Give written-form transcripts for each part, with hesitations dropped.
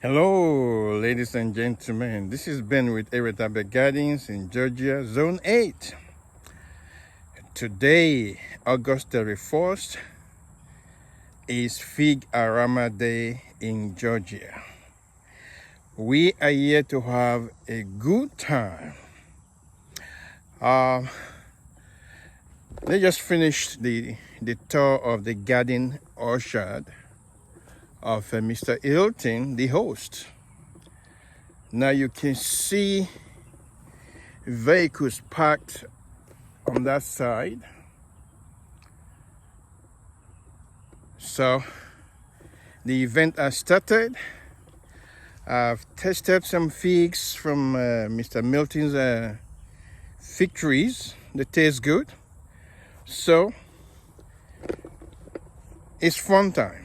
Hello, ladies and gentlemen. This is Ben with Eretabe Gardens in Georgia, Zone 8. Today, August 31st, is Fig Rama Day in Georgia. We are here to have a good time. They just finished the tour of the garden orchard of Mr. Hilton, the host. Now you can see vehicles parked on that side. So the event has started. I've tested some figs from Mr. Milton's fig trees. They taste good. So it's fun time.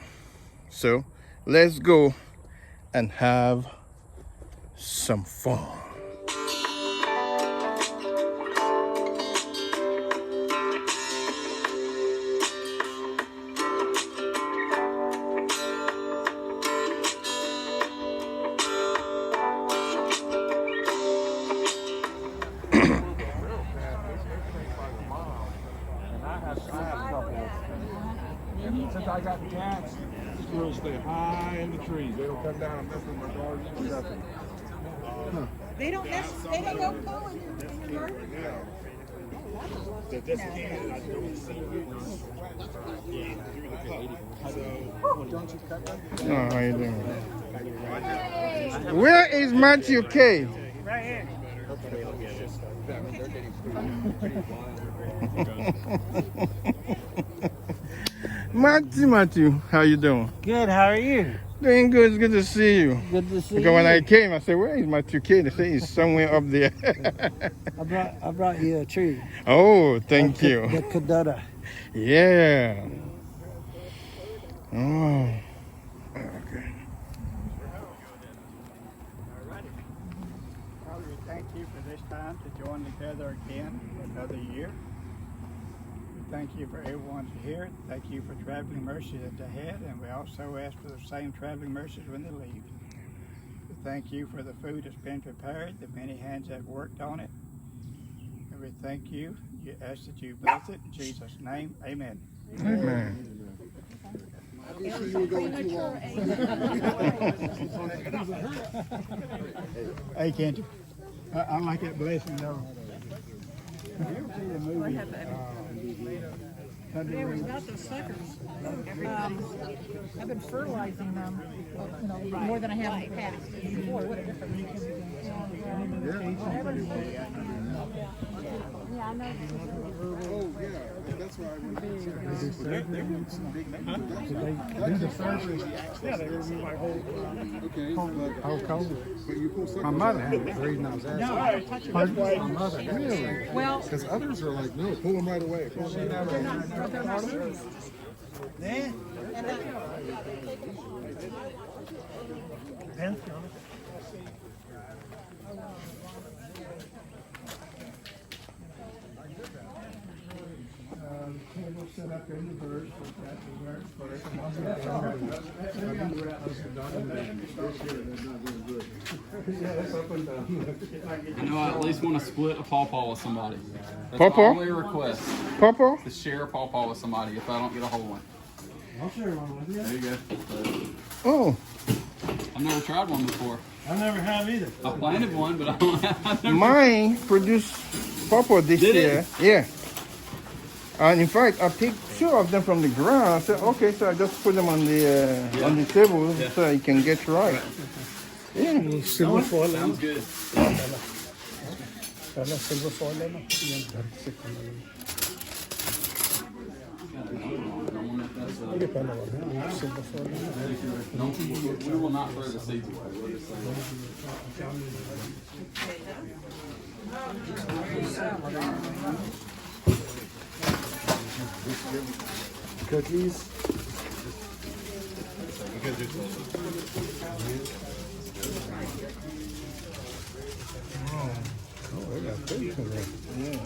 So let's go and have some fun. Since I got cats, squirrels stay high in the trees. They don't come down and mess with my garden or nothing. They don't go pulling in your garden. They just can't. I don't see it. Don't you cut them? Oh, how you doing? Where is Matthew K? Right here. Matthew, how you doing? Good, how are you? Doing good. It's good to see you. Good to see Because you. when I came, I said, "Where is Matthew K?" They say he's somewhere up there. I brought you a tree. Oh, thank you. The Kadada. Yeah. Oh. Okay. Father, we thank you for this time to join together again another year. We thank you for everyone here. Thank you for traveling mercies ahead, and we also ask for the same traveling mercies when they leave. We thank you for the food that's been prepared, the many hands that worked on it. And we thank you. You ask that you bless it. In Jesus' name, amen. Amen. Hey, Kenji, I like that blessing though. Did you ever see the movie? Yeah, we got those suckers. I've been fertilizing them, more than I have in the past. Boy, what a difference. Yeah, I know. Oh, yeah. That's why they want some big Yeah, they remove my whole. Okay. Whole cold. But you pull My mother had it. The reason I was asking. My mother. Really? Well, Because others are like, no, pull them right away. Pull them right away. they're not serious. And Table set up in the verse, that's the verse first. I know I at least want to split a pawpaw with somebody. That's Pawpaw? my only request. Papa? To share a pawpaw with somebody if I don't get a whole one. I'll share one with you. There you go. Oh, I've never tried one before. I never have either. I planted one, but I don't have. I've never- mine produced papa this Did year. it? Yeah. And in fact, I picked two of them from the ground. I said, okay, so I just put them on the table so it can get right. Yeah. Silver foil. Sounds good. Silver foil. I don't know if that's, Silver foil. we will not throw the seeds away. We'll just say Cookies. Oh, they got food to there. Yeah.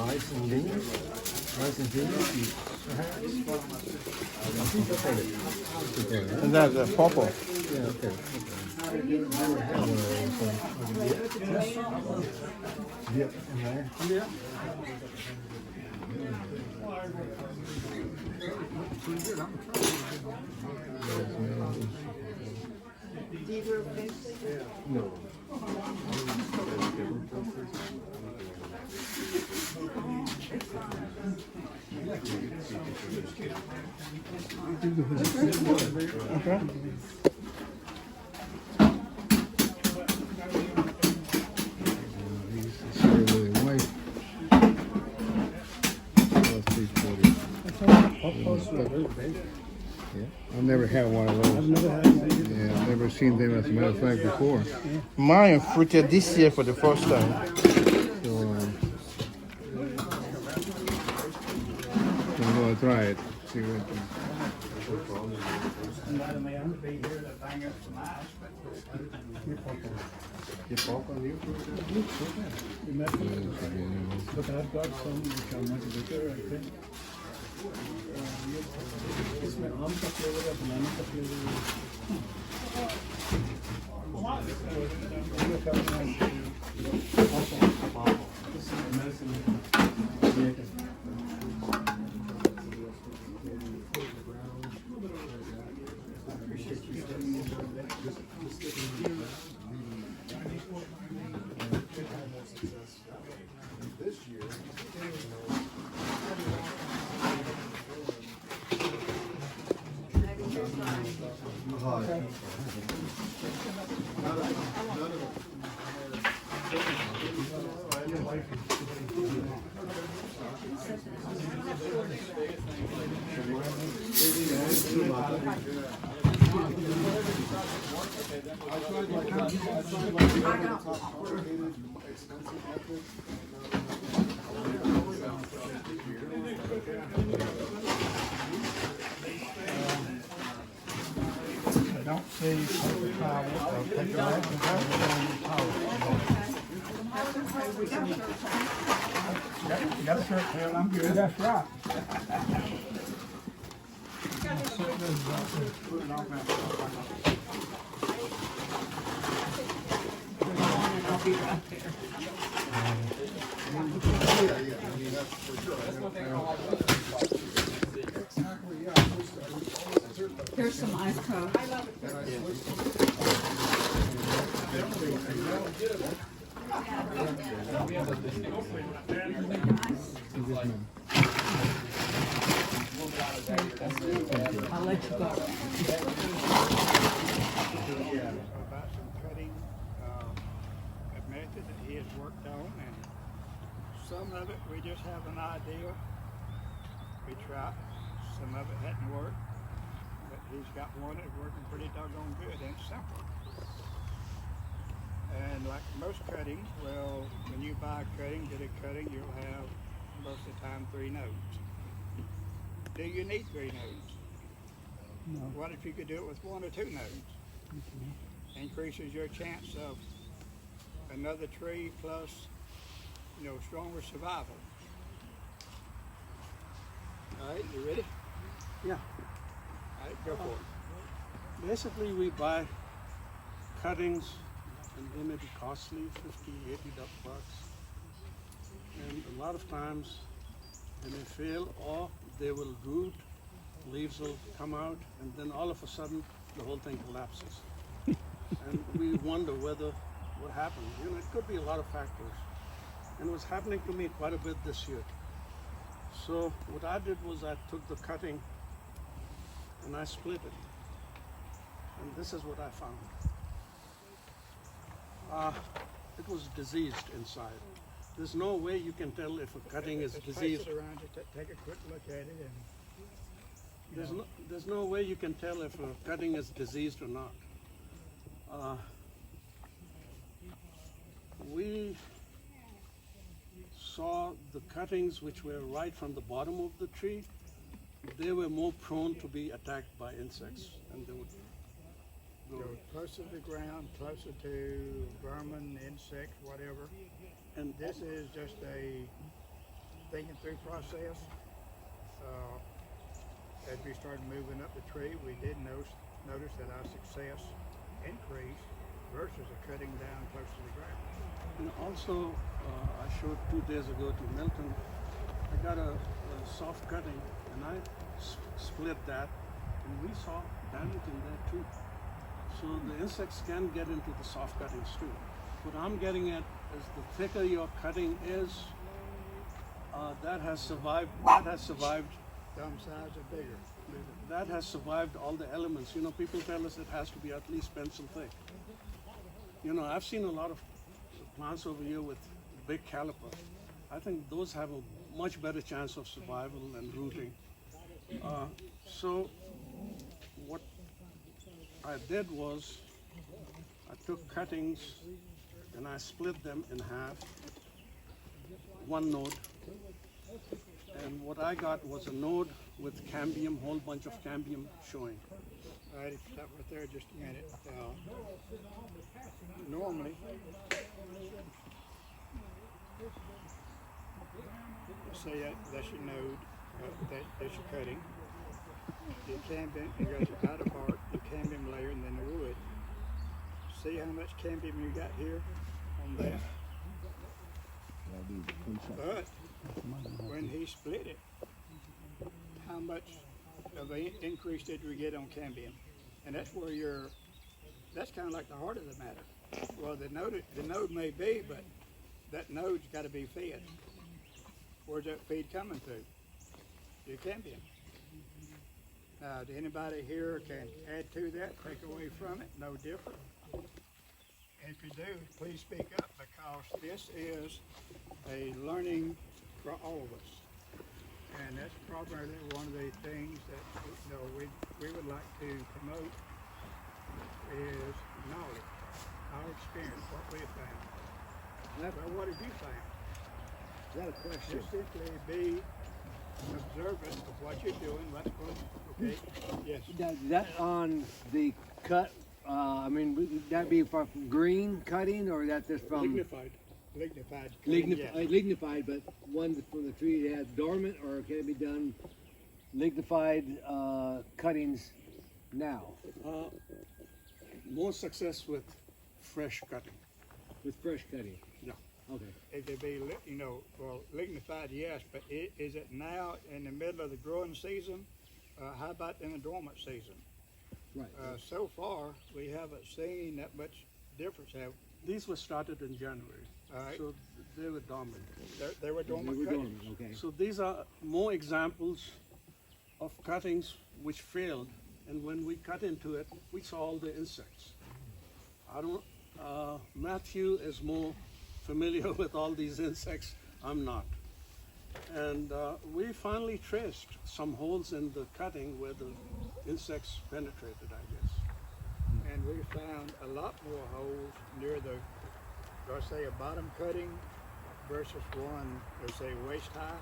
Rice and beans. Rice and And that's a purple. Okay. I've never had one of those. Yeah, I've never seen them, as a matter of fact, before. Mine fruited this year for the first time. So, I'm going to try it. See what. But I've got some which are much bigger, I think. इसमें आम का flavour है, बनाना का flavour Don't see paper towel, take a rag and cover it on your towel. You got a shirt tail, I'm good. That's right. Here's some ice cold. I'll let you go. About some cutting method that he has worked on, and some of it we just have an idea. We tried. Some of it hadn't worked, but he's got one that's working pretty doggone good and simple. And like most cuttings, well, when you buy a cutting, get a cutting, you'll have most of the time 3 nodes. Do you need 3 nodes? No. What if you could do it with 1 or 2 nodes? Increases your chance of another tree plus, stronger survival. All right, you ready? Yeah. All right, go for it. Basically, we buy cuttings, and they may be costly, $50, $80 bucks. And a lot of times they may fail, or they will root, leaves will come out, and then all of a sudden the whole thing collapses. And we wonder what happened. It could be a lot of factors. And it was happening to me quite a bit this year. So what I did was I took the cutting and I split it. And this is what I found. It was diseased inside. There's no way you can tell if a cutting is Just diseased. pass it around, take a quick look at it, and There's no way you can tell if a cutting is diseased or not. We saw the cuttings which were right from the bottom of the tree. They were more prone to be attacked by insects, and they would go closer to the ground, closer to vermin, insects, whatever. And This is just a thinking through process. As we started moving up the tree, we did notice that our success increased versus a cutting down close to the ground. And also, I showed 2 days ago to Milton, I got a soft cutting and I split that and we saw damage in there too. So the insects can get into the soft cuttings too. What I'm getting at is the thicker your cutting is, that has survived. Thumb size or bigger. That has survived all the elements. You know, people tell us it has to be at least pencil thick. You know, I've seen a lot of plants over here with big caliper. I think those have a much better chance of survival and rooting. So what I did was I took cuttings and I split them in half, one node. And what I got was a node with cambium, whole bunch of cambium showing. All right, stop right there just a minute. Normally, say that's your node, that's your cutting. Your cambium, you got your outer part, your cambium layer, and then the wood. See how much cambium you got here on that? But when he split it, how much of an increase did we get on cambium? And that's where that's kind of like the heart of the matter. Well, the node may be, but that node's got to be fed. Where's that feed coming through? Your cambium. Now, anybody here can add to that, take away from it, no different. And if you do, please speak up, because this is a learning for all of us. And that's probably one of the things that we would like to promote is knowledge, our experience, what we found. Well, what have you found? Is that a question? Just simply be observant of what you're doing, what's going on. Okay? Yes. That on the cut, would that be from green cutting, or that just from Lignified. lignified, but one from the tree that has dormant, or can it be done lignified cuttings now? More success with fresh cutting. With fresh cutting? Yeah. Okay. It could be, lignified, yes, but is it now in the middle of the growing season? How about in the dormant season? Right. So far, we haven't seen that much difference. These were started in January, Right. so they were dormant. They were dormant They were cuttings. dormant, okay. So these are more examples of cuttings which failed, and when we cut into it, we saw all the insects. Matthew is more familiar with all these insects. I'm not. And we finally traced some holes in the cutting where the insects penetrated, I guess. And we found a lot more holes near the, let's say, a bottom cutting versus one, let's say, waist high.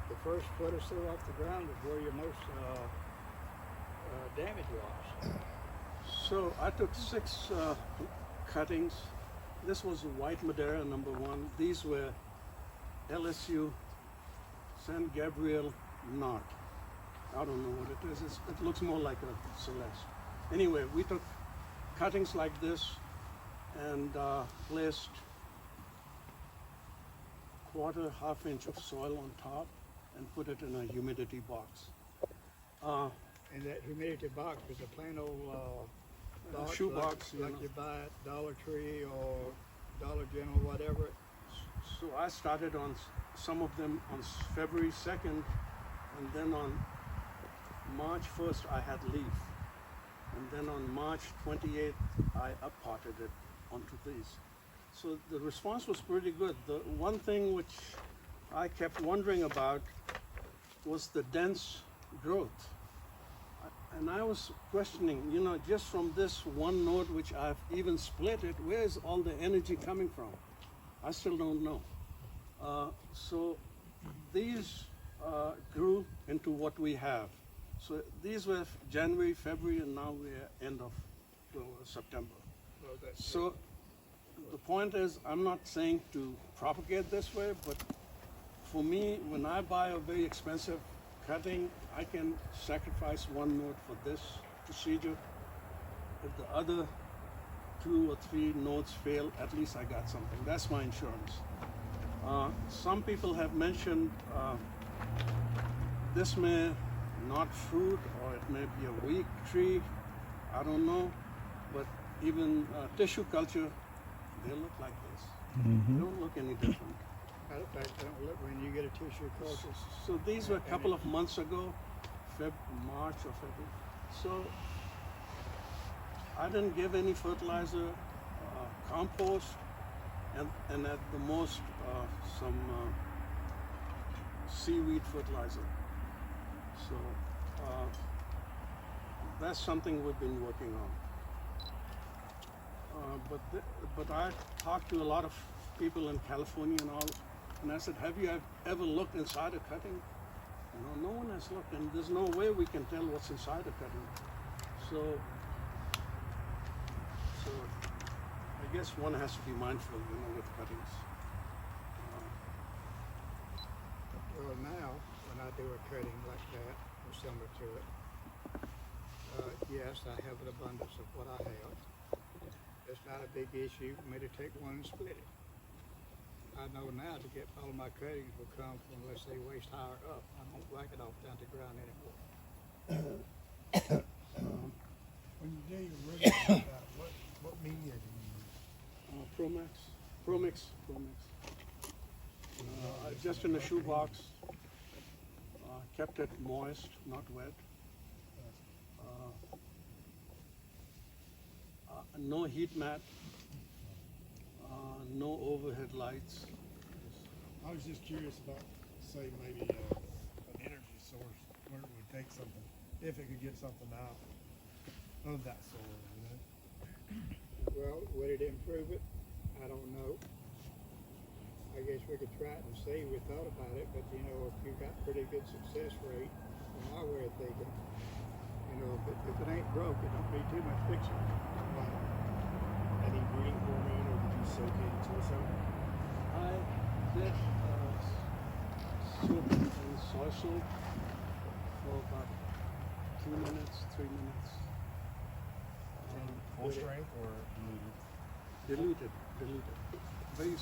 The first foot or so off the ground is where your most damage was. So I took 6 cuttings. This was white Madeira number 1. These were LSU San Gabriel knot. I don't know what it is. It looks more like a Celeste. Anyway, we took cuttings like this and placed quarter, half inch of soil on top and put it in a humidity box. And that humidity box was a plain old box, shoe box, like you know. you buy at Dollar Tree or Dollar General, whatever. So I started on some of them on February 2nd, and then on March 1st I had leaf. And then on March 28th I up-potted it onto these. So the response was pretty good. The one thing which I kept wondering about was the dense growth. And I was questioning, just from this one node which I've even split it, where is all the energy coming from? I still don't know. So these grew into what we have. So these were January, February, and now we're end of September. So the point is, I'm not saying to propagate this way, but for me, when I buy a very expensive cutting, I can sacrifice one note for this procedure. If the other 2 or 3 notes fail, at least I got something. That's my insurance. Some people have mentioned this may not fruit, or it may be a weak tree. I don't know, but even tissue culture, they look like this. They don't look any different. Matter of fact, don't look when you get a tissue culture. So these were a couple of months ago, March or February. So I didn't give any fertilizer, compost, and at the most some seaweed fertilizer. So that's something we've been working on. But I talked to a lot of people in California and all, and I said, have you ever looked inside a cutting? No one has looked, and there's no way we can tell what's inside a cutting. So I guess one has to be mindful, with cuttings. Well, now, when I do a cutting like that, or similar to it, yes, I have an abundance of what I have. It's not a big issue for me to take one and split it. I know now to get all of my cuttings will come from, let's say, waist higher up. I don't whack it off down to the ground anymore. When you do your rigging like that, what media do you use? Promix. Just in a shoebox. Kept it moist, not wet. No heat mat. No overhead lights. I was just curious about, say, maybe an energy source where it would take something, if it could get something out of that soil, Well, would it improve it? I don't know. I guess we could try it and see. We thought about it, but if you got pretty good success rate, from my way of thinking, if it ain't broke, it don't need too much fixing. Any breeding hormone, or did you soak it into something? I did soak in soy soap for about 2 minutes, 3 minutes. Full strength or diluted? Diluted. Very.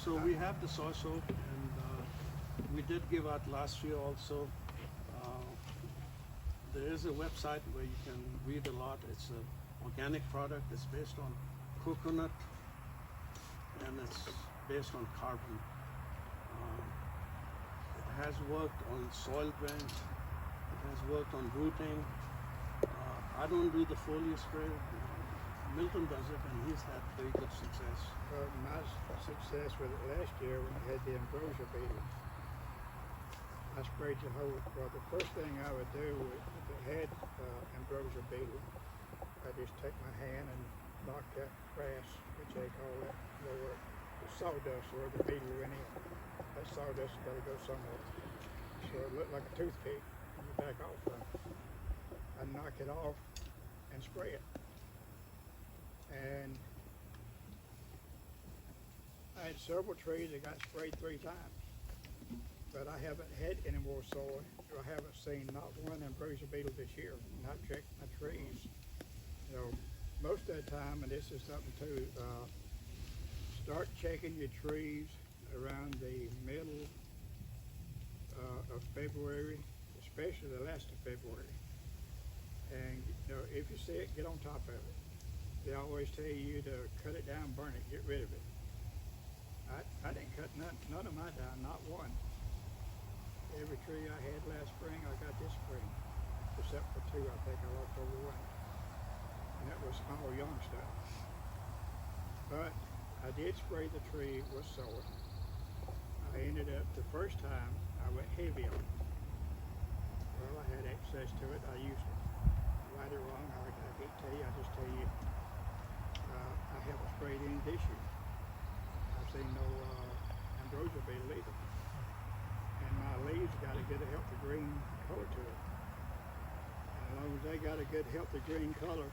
So we have the soy soap, and we did give out last year also. There is a website where you can read a lot. It's an organic product. It's based on coconut, and it's based on carbon. It has worked on soil drains. It has worked on rooting. I don't do the foliar spray. Milton does it, and he's had very good success. My success with it last year when I had the ambrosia beetle, I sprayed the whole. Well, the first thing I would do if it had ambrosia beetle, I just take my hand and knock that grass, which they call that, the sawdust where the beetle went in. That sawdust has got to go somewhere. So it looked like a toothpick when you back off from it. I knock it off and spray it. And I had several trees that got sprayed 3 times. But I haven't had any more soil. I haven't seen not one ambrosia beetle this year. And I've checked my trees. Most of the time, and this is something to start checking your trees around the middle of February, especially the last of February. And if you see it, get on top of it. They always tell you to cut it down, burn it, get rid of it. I didn't cut none of my down, not one. Every tree I had last spring, I got this spring, except for 2 I think I lost over one. And that was small young stuff. But I did spray the tree with soil. I ended up, the first time, I went heavy on it. Well, I had access to it, I used it. Right or wrong, I can't tell you, I just tell you, I haven't sprayed any this year. I've seen no ambrosia beetle either. And my leaves got a good healthy green color to it. And as long as they got a good healthy green color,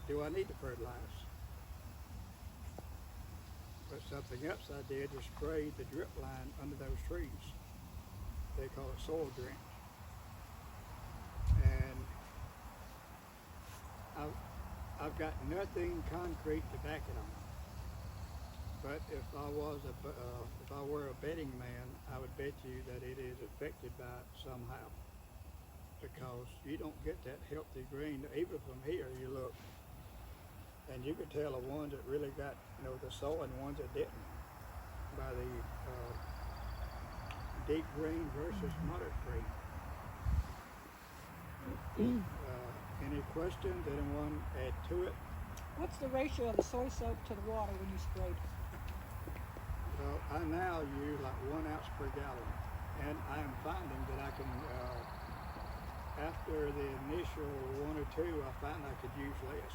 do I need to fertilize? But something else I did is spray the drip line under those trees. They call it soil drainage. And I've got nothing concrete to back it on. But if I were a betting man, I would bet you that it is affected by it somehow. Because you don't get that healthy green, even from here you look. And you could tell the ones that really got, the soil and the ones that didn't by the deep green versus moderate green. Any questions? Anyone add to it? What's the ratio of the soy soap to the water when you spray it? Well, I now use like 1 ounce per gallon, and I am finding that I can, after the initial 1 or 2, I find I could use less.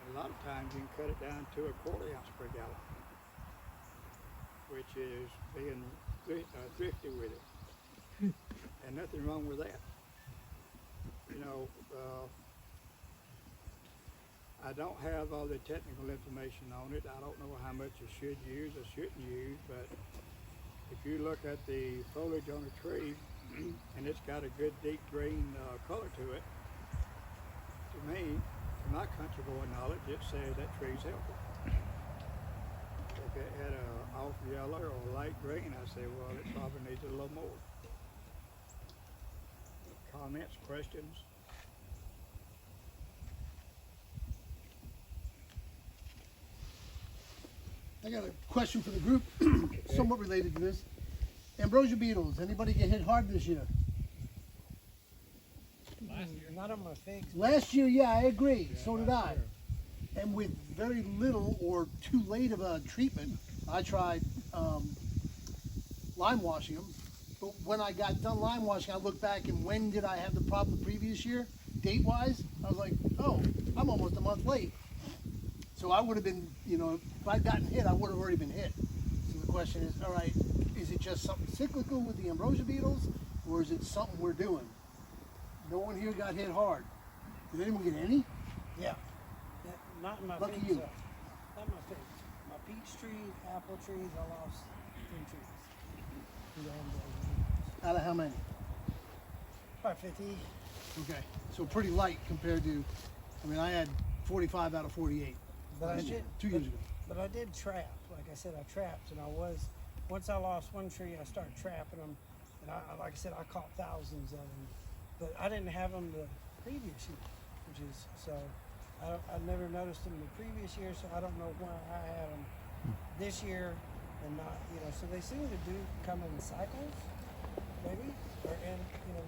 And a lot of times you can cut it down to a 1/4 ounce per gallon, which is being thrifty with it, and nothing wrong with that. I don't have all the technical information on it. I don't know how much you should use or shouldn't use, but if you look at the foliage on a tree and it's got a good deep green color to it, to me, from my country boy knowledge, it says that tree's healthy. If it had a off yellow or a light green, I say, well, it probably needs a little more. Comments, questions? I got a question for the group, somewhat related to this. Ambrosia beetles, anybody get hit hard this year? Not on my figs. Last year, yeah, I agree. So did I. And with very little or too late of a treatment, I tried lime washing them. But when I got done lime washing, I looked back and when did I have the problem the previous year, date-wise? I was like, oh, I'm almost a month late. So I would have been, if I'd gotten hit, I would have already been hit. So the question is, all right, is it just something cyclical with the ambrosia beetles, or is it something we're doing? No one here got hit hard. Did anyone get any? Yeah. Not in my Lucky figs. you. Not my figs. My peach tree, apple trees, I lost 3 trees. To the ambrosia beetles. Out of how many? About 50. Okay. So pretty light compared to, I had 45 out of 48. But I did 2 years ago. But I did trap. Like I said, I trapped, and once I lost one tree, I started trapping them, and like I said, I caught thousands of them. But I didn't have them the previous year, I never noticed them the previous year, so I don't know why I had them this year and not, so they seem to come in cycles, maybe, or in,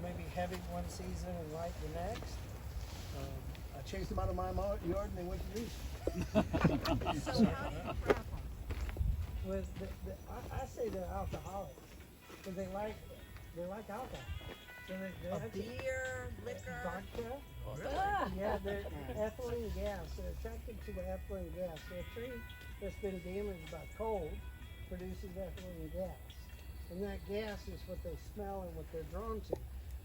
maybe heavy one season and light the next. I chased them out of my yard and they went to roost. So how do you trap them? I say they're alcoholics, because they like alcohol. So they Beer, liquor. vodka. Ah. Yeah, they're ethylene gas. They're attracted to the ethylene gas. So a tree that's been damaged by cold produces ethylene gas. And that gas is what they smell and what they're drawn to.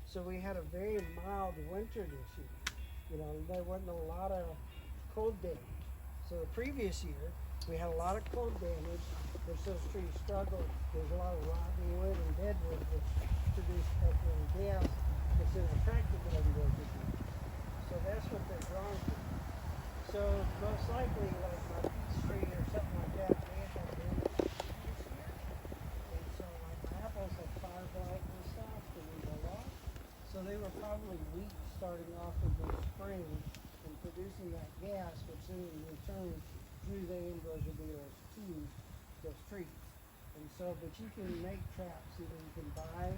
So we had a very mild winter this year. There wasn't a lot of cold damage. So the previous year, we had a lot of cold damage, which those trees struggled. There's a lot of rotten wood and dead wood, which produce ethylene gas that's then attracted to ambrosia beetles. So that's what they're drawn to. So most likely, like my peach tree or something like that, they had damage this year. And so like my apples had fire blight and stuff that we got off. So they were probably weak starting off in the spring and producing that gas, which then in return drew the ambrosia beetles to those trees. And so, but you can make traps. Either you can buy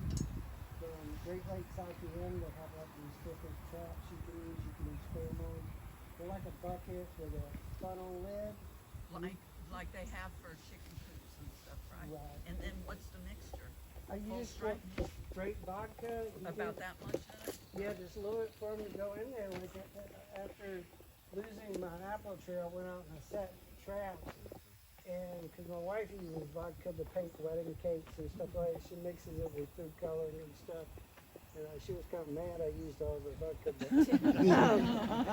from Great Lakes IPM, they have like these different traps you can use. You can experiment. They're like a bucket with a funnel lid. Like they have for chicken coops and stuff, right? Right. And then what's the mixture? You just want straight vodka. About that much in it? Yeah, just a little bit for them to go in there. Like after losing my apple tree, I went out and I set traps. And because my wife uses vodka to paint wedding cakes and stuff like that, she mixes it with food coloring and stuff. And she was kind of mad I used all of her vodka.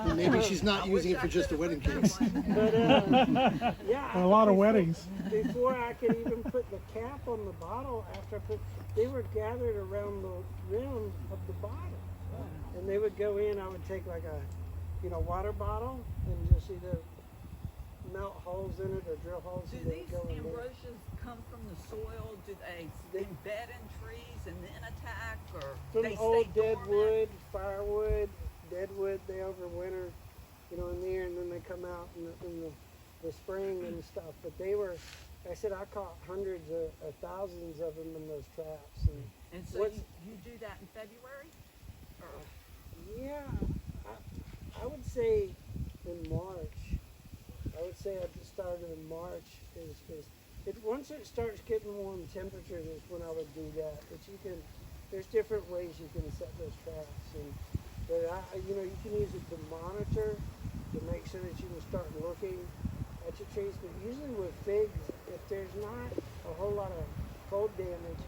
But, Maybe she's not using it for just the wedding cakes. but yeah. A lot of before- weddings. Before I could even put the cap on the bottle, after I put, they were gathered around the rim of the bottle. And they would go in, I would take like a, water bottle and just either melt holes in it or drill holes. Do and they these go in there. ambrosias come from the soil? Do they embed in trees and then attack, or From they old stay dead dormant? wood, firewood, dead wood, they overwinter, in there, and then they come out in the spring and stuff. But they were, like I said, I caught hundreds of thousands of them in those traps. And so you do that in February? Or? Yeah, I would say in March. I would say at the start of March once it starts getting warm temperatures is when I would do that. But there's different ways you can set those traps, but you can use it to monitor, to make sure that you can start looking at your trees. But usually with figs, if there's not a whole lot of cold damage,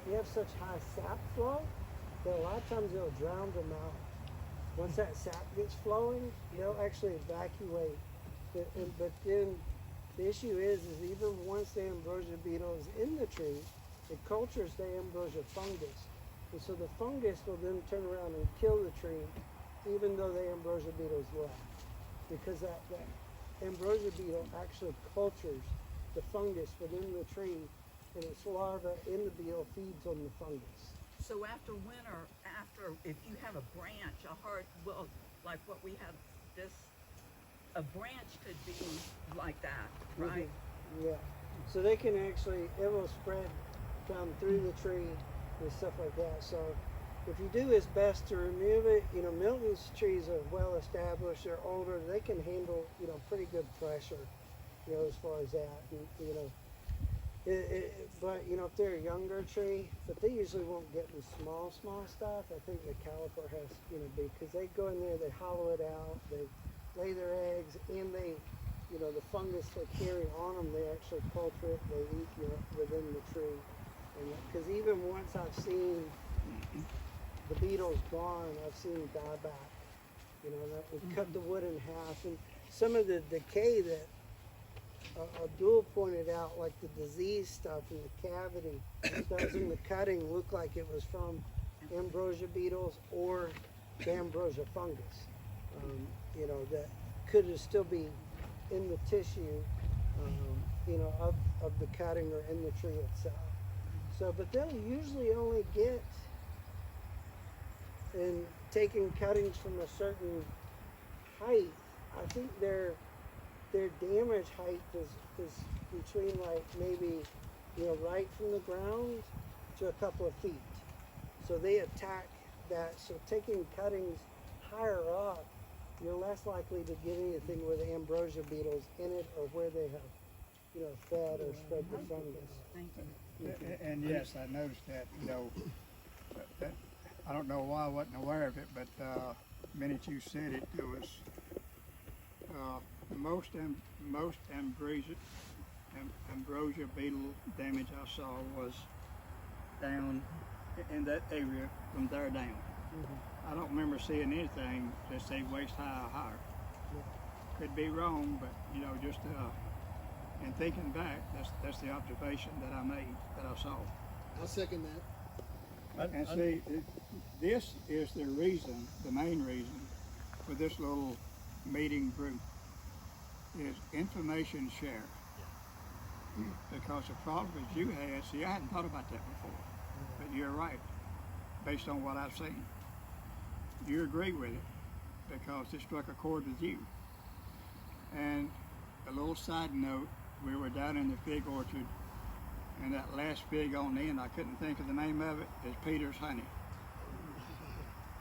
you have such high sap flow that a lot of times they'll drown them out. Once that sap gets flowing, they'll actually evacuate. But then the issue is even once the ambrosia beetle is in the tree, it cultures the ambrosia fungus. And so the fungus will then turn around and kill the tree, even though the ambrosia beetle is left. Because that ambrosia beetle actually cultures the fungus within the tree, and its larva in the beetle feeds on the fungus. So after winter, if you have a branch, like what we have a branch could be like that, right? Mm-hmm. Yeah. So they can actually, it will spread down through the tree and stuff like that. So if you do, it's best to remove it. Milton's trees are well established, they're older, they can handle, pretty good pressure, as far as that. And, but if they're a younger tree, but they usually won't get the small stuff. I think the caliper has, because they go in there, they hollow it out, they lay their eggs, and they, the fungus they carry on them, they actually culture it, they eat, within the tree. And because even once I've seen the beetles gone, I've seen them die back. That would cut the wood in half, and some of the decay that Abdul pointed out, like the disease stuff in the cavity, does in the cutting look like it was from ambrosia beetles or the ambrosia fungus. That could still be in the tissue, of the cutting or in the tree itself. So, but they'll usually only get, in taking cuttings from a certain height, I think their damage height is between like maybe, right from the ground to a couple of feet. So they attack that. So taking cuttings higher up, you're less likely to get anything with ambrosia beetles in it or where they have, fed or spread the fungus. Thank you. And yes, I noticed that, that I don't know why I wasn't aware of it, but the minute you said it, there was most ambrosia beetle damage I saw was down in that area from there down. Mm-hmm. I don't remember seeing anything that say waist high or higher. Yeah. Could be wrong, but just in thinking back, that's the observation that I made, that I saw. I'll second that. And see, this is the reason, the main reason for this little meeting group is information share. Because the problem that you had, see, I hadn't thought about that before, but you're right, based on what I've seen. You agree with it because it struck a chord with you. And a little side note, we were down in the fig orchard, and that last fig on the end, I couldn't think of the name of it, is Peter's Honey,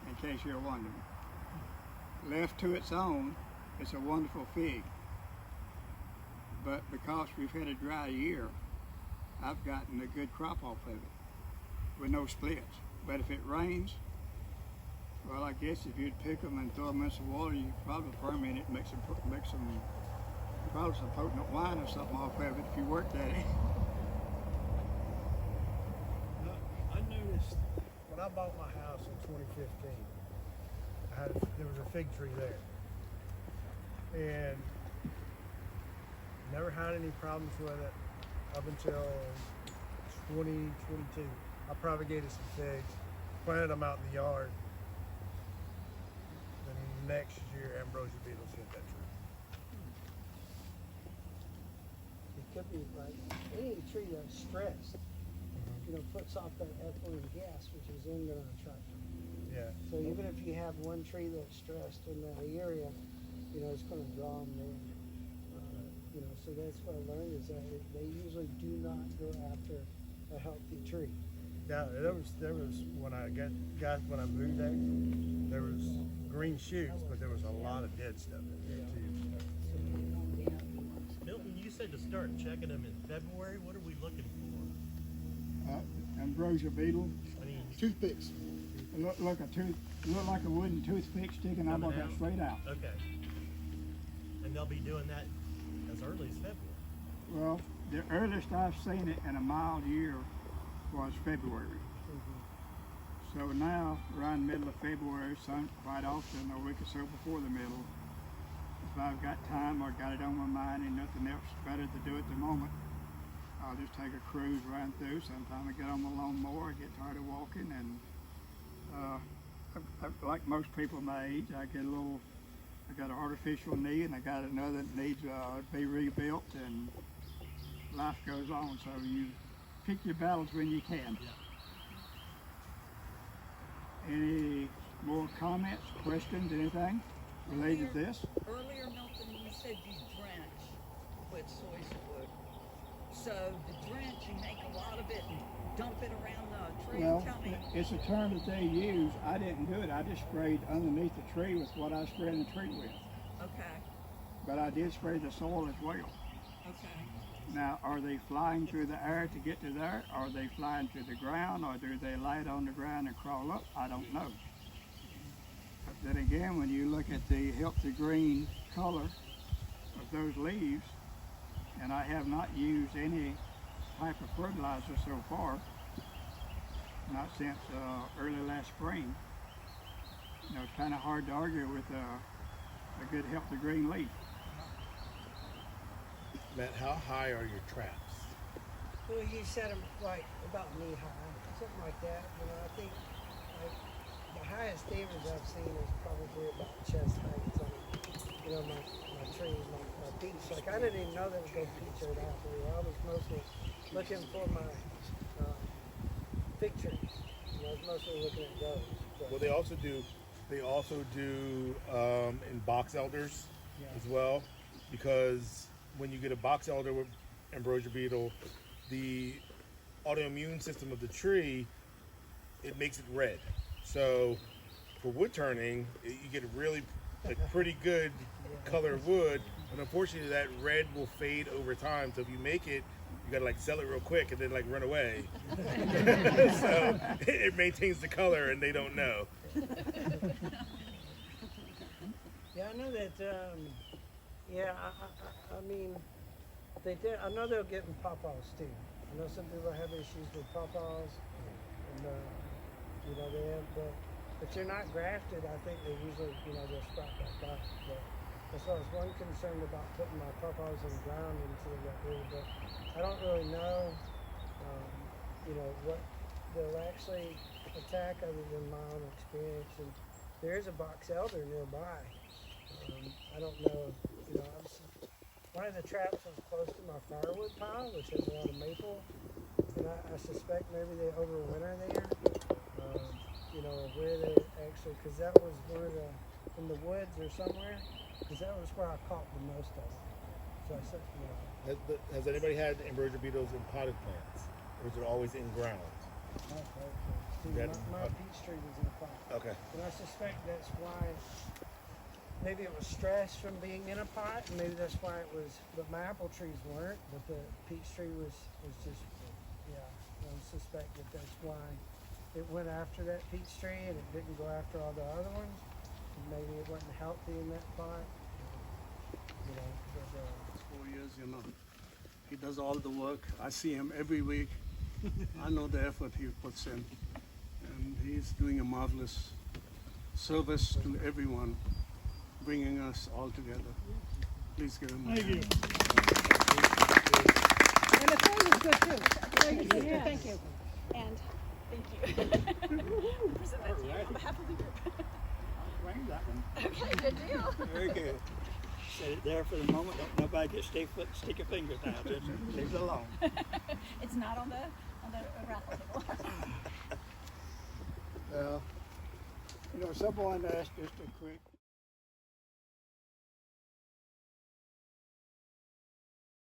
in case you're wondering. Left to its own, it's a wonderful fig. But because we've had a dry year, I've gotten a good crop off of it with no splits. But if it rains, well, I guess if you'd pick them and throw them in some water, you could probably ferment it and make some probably some potent wine or something off of it if you worked at it. I noticed when I bought my house in 2015, there was a fig tree there. And never had any problems with it up until 2022. I propagated some figs, planted them out in the yard. The next year, ambrosia beetles hit that tree. It could be like any tree that's stressed, puts off that ethylene gas, which is then going to attract them. Yeah. So even if you have one tree that's stressed in that area, it's going to draw them there. So that's what I learned is that they usually do not go after a healthy tree. Yeah, there was when I when I moved there was green shoots, but there was a lot of dead stuff in there too. Milton, you said to start checking them in February. What are we looking for? Ambrosia beetle, I mean, Toothpicks. look like a wooden toothpick sticking up Coming like that out? straight out. okay. And they'll be doing that as early as February. Well, the earliest I've seen it in a mild year was February. So now, around the middle of February, quite often, a week or so before the middle, if I've got time or got it on my mind and nothing else better to do at the moment, I'll just take a cruise right through. Sometimes I get on the lawnmower, I get tired of walking, and like most people my age, I got an artificial knee and I got another that needs to be rebuilt, and life goes on. So you pick your battles when you can. Any more comments, questions, anything related to this? Earlier, Milton, you said you drench with soy wood. So the drench, you make a lot of it and dump it around the tree. Well, Tell me. it's a term that they use. I didn't do it. I just sprayed underneath the tree with what I sprayed the tree with. Okay. But I did spray the soil as well. Okay. Now, are they flying through the air to get to there? Are they flying to the ground, or do they light on the ground and crawl up? I don't know. But then again, when you look at the healthy green color of those leaves, and I have not used any type of fertilizer so far, not since early last spring. It's kind of hard to argue with a good healthy green leaf. Matt, how high are your traps? Well, you set them like about knee high, something like that. I think like the highest average I've seen is probably about chest height on my trees, my peach. Like I didn't even know there was go peach or apple. I was mostly looking for my fig trees. I was mostly looking at those. Well, they also do in box elders as well, because when you get a box elder with ambrosia beetle, the autoimmune system of the tree, it makes it red. So for wood turning, you get a really pretty good color of wood, but unfortunately that red will fade over time. So if you make it, you gotta sell it real quick and then run away. So it maintains the color and they don't know. Yeah, I know that. I mean, they did. I know they'll get in pawpaws too. I know some people have issues with pawpaws, and they have. But if you're not grafted, I think they usually, they'll sprout back up. But as far as one concerned about putting my pawpaws in the ground until they got rid, but I don't really know, what they'll actually attack other than my own experience. And there is a box elder nearby. I don't know, one of the traps was close to my firewood pile, which has a lot of maple, and I suspect maybe they overwinter there, where they actually, because that was one of in the woods or somewhere, because that was where I caught the most of them. So I said, Has anybody had ambrosia beetles in potted plants, or is it always in ground? My peach tree was in a pot. Okay. And I suspect that's why, maybe it was stress from being in a pot, and maybe that's why it was, but my apple trees weren't, but the peach tree was just, I suspect that's why it went after that peach tree and it didn't go after all the other ones. And maybe it wasn't healthy in that pot. It's 4 years, he does all the work. I see him every week. I know the effort he puts in. And he's he's doing a marvelous service to everyone, bringing us all together. Please give him a hand. And the food is good too. Very good. Yes. Thank you. And thank you. Present that to you on behalf of the group. Bring that one. Okay, good deal. Very good. Set it there for the moment. Don't nobody get stick a finger down. Just leave it alone. It's not on the raffle table. Well, someone asked just a quick